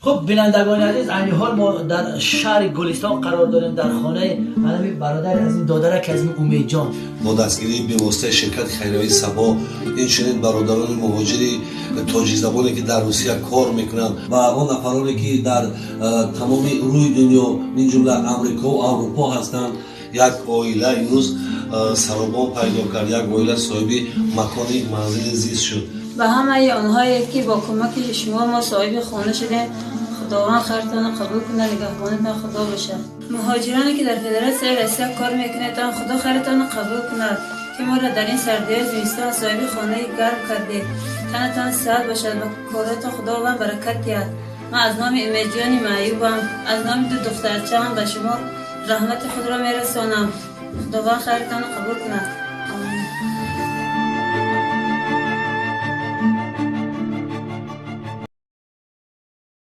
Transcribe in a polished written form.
خب بینندگان عزیز، عین حال ما در شهر گلستان قرار داریم، در خانه علمی برادر از این دادرک از این امید جان. با دستگیری به واسطه شرکت خیریه سبا این چنین برادران مهاجری تاجیک زبانی که در روسیه کار میکنند و آن نفرانی که در تمام روی دنیا من جمله امریکا و اروپا هستند، یک عائله امروز سرابان پیدا کرد، یک عائله صاحب مکانی منزل زیست شد. و همه آنهایی که با کمک شما ما صاحب خانه شدیم، خداوند خیرتان قبول کنه، نگهبانتان خدا باشه. مهاجرانی که در فدراسیون روسیه کار میکنید، خدا خیرتان قبول کنه که ما را در این سردی زمستان صاحب خانه گرم کردید. تنتان صحت باشد و کارتان خداوند برکت دهد. من از نام امید جان معیوبم، از نام دو دخترچه‌ام به شما رحمت خود را میرسانم. خداوند خیرتان قبول کنه.